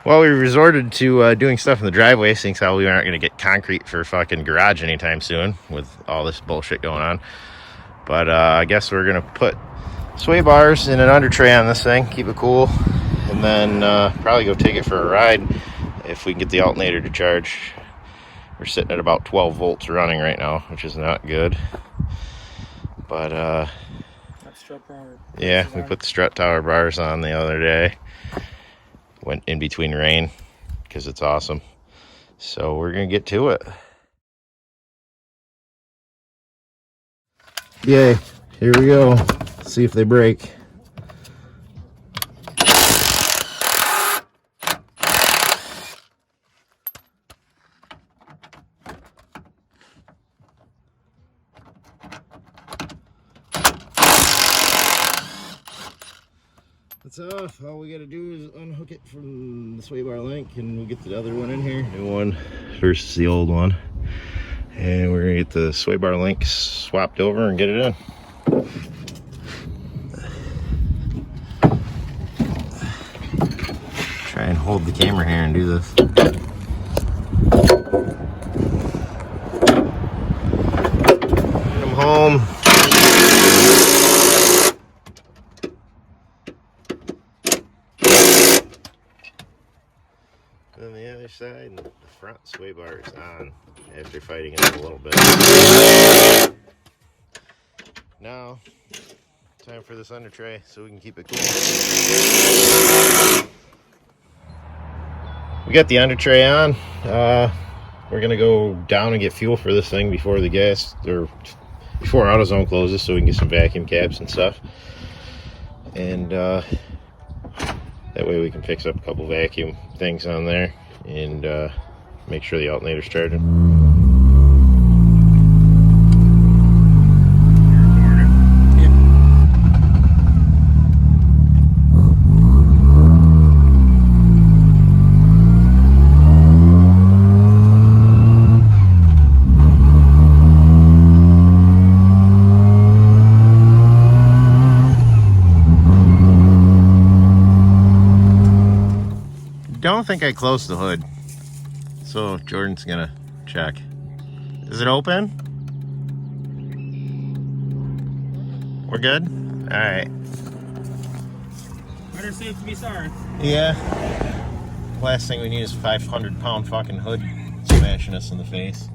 Well, we resorted to doing stuff in the driveway, seeing how we aren't going to get concrete for fucking garage anytime soon with all this bullshit going on. But I guess we're going to put sway bars in an under tray on this thing, keep it cool, and then probably go take it for a ride if we can get the alternator to charge. We're sitting at about 12 volts running right now, which is not good. But yeah, we put the strut tower bars on the other day. Went in between rain because it's awesome. So we're gonna get to it. Yay, here we go. Let's see if they break. It's off. All we gotta do is unhook it from the sway bar link and we'll get the other one in here. New one versus the old one. And we're gonna get the sway bar link swapped over and get it in. Try and hold the camera here and do this. I'm home. Then the other side, and the front sway bar is on after fighting it a little bit. Now, time for this under tray so we can keep it cool. We got the under tray on. We're gonna go down and get fuel for this thing before the gas or before AutoZone closes, so we can get some vacuum caps and stuff. And that way we can fix up a couple vacuum things on there and make sure the alternator's charging. Don't think I closed the hood, so Jordan's gonna check. Is it open? We're good? All right. Better safe to be sorry. Yeah. Last thing we need is a 500-pound fucking hood smashing us in the face.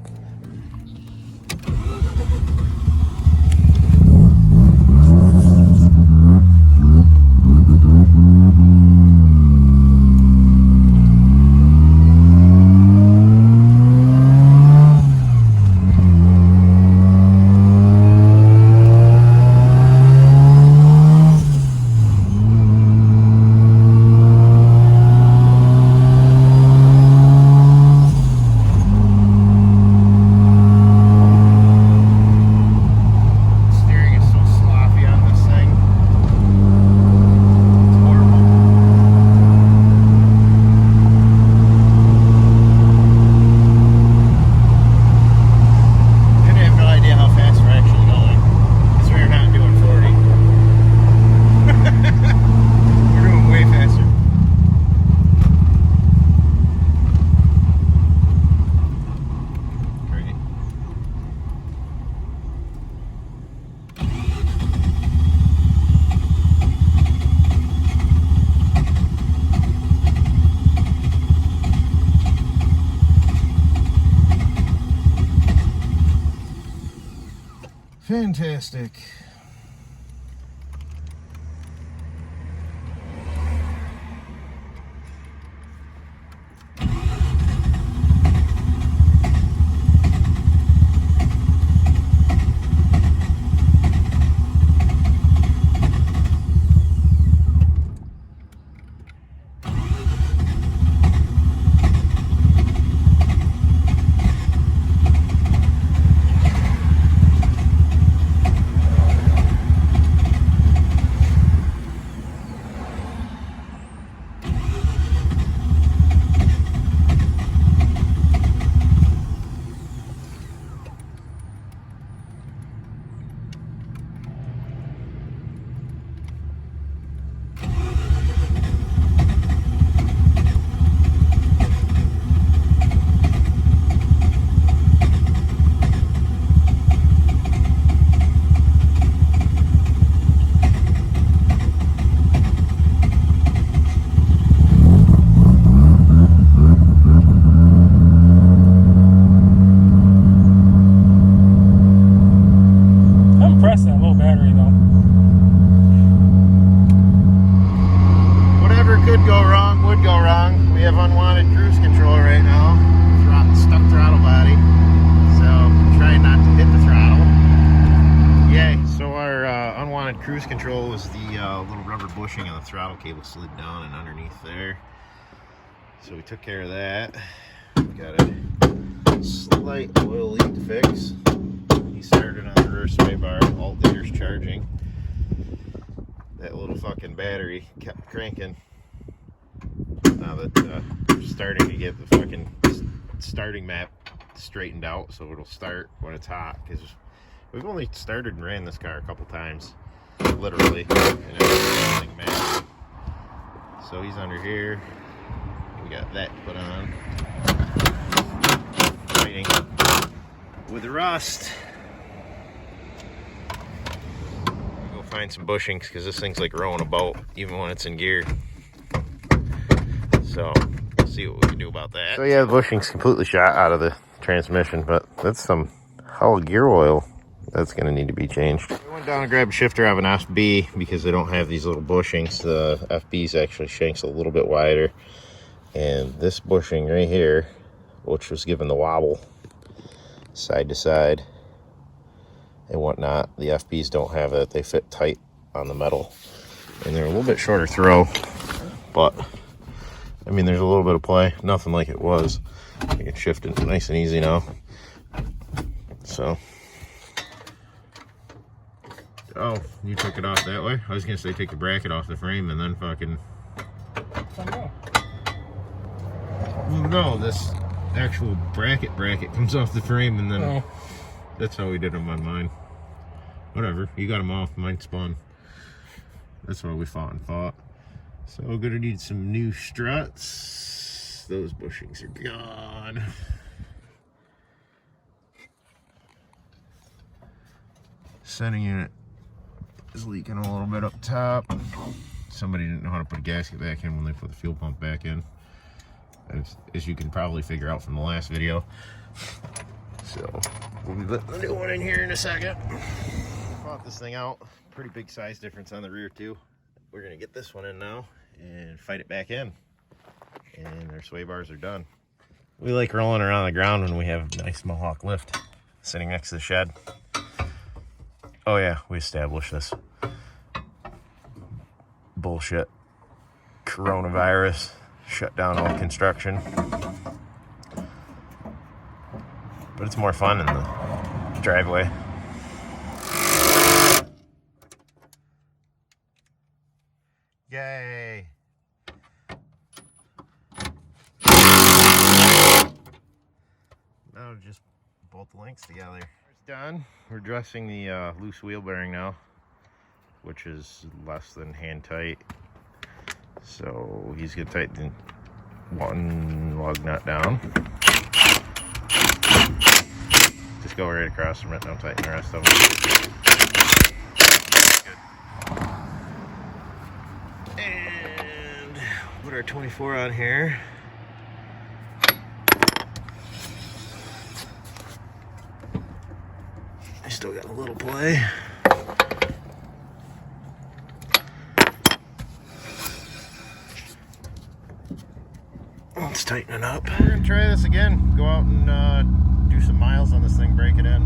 Fantastic. little rubber bushing on the throttle cable slid down and underneath there. So we took care of that. We got a slight oil leak to fix. He started on the rear sway bar, alternator's charging. That little fucking battery kept cranking. Now that starting to get the fucking starting map straightened out so it'll start when it's hot, because we've only started and ran this car a couple times, literally, and everything matched. So he's under here. We got that put on. Fighting with the rust. Go find some bushings because this thing's like rowing a boat even when it's in gear. So we'll see what we can do about that. So yeah, the bushing's completely shot out of the transmission, but that's some hell of gear oil that's going to need to be changed. I went down and grabbed a shifter out of an FB because they don't have these little bushings. The FB's actually shanks a little bit wider, and this bushing right here, which was given the wobble side to side and whatnot, the FBs don't have it. They fit tight on the metal, and they're a little bit shorter throw, but I mean, there's a little bit of play. Nothing like it was. I can shift it nice and easy now. So. Oh, you took it off that way? I was going to say take the bracket off the frame and then fucking... Well, no, this actual bracket comes off the frame and then... Oh. That's how we did them on mine. Whatever, you got them off. Mine spun. That's why we fought and fought. So we're gonna need some new struts. Those bushings are gone. Center unit is leaking a little bit up top. Somebody didn't know how to put a gasket back in when they put the fuel pump back in, as you can probably figure out from the last video. So we'll be putting the new one in here in a second. Bought this thing out. Pretty big size difference on the rear too. We're gonna get this one in now and fight it back in, and our sway bars are done. We like rolling around the ground when we have a nice Mohawk lift sitting next to the shed. Oh yeah, we established this bullshit coronavirus shut down all construction, but it's more fun in the driveway. Yay! Now just bolt the links together. It's done. We're dressing the loose wheel bearing now, which is less than hand tight. So he's gonna tighten one lug nut down. Just go right across from it, don't tighten the rest of them. And put our 24 on here. I still got a little play. Let's tighten it up. We're gonna try this again. Go out and do some miles on this thing, break it in.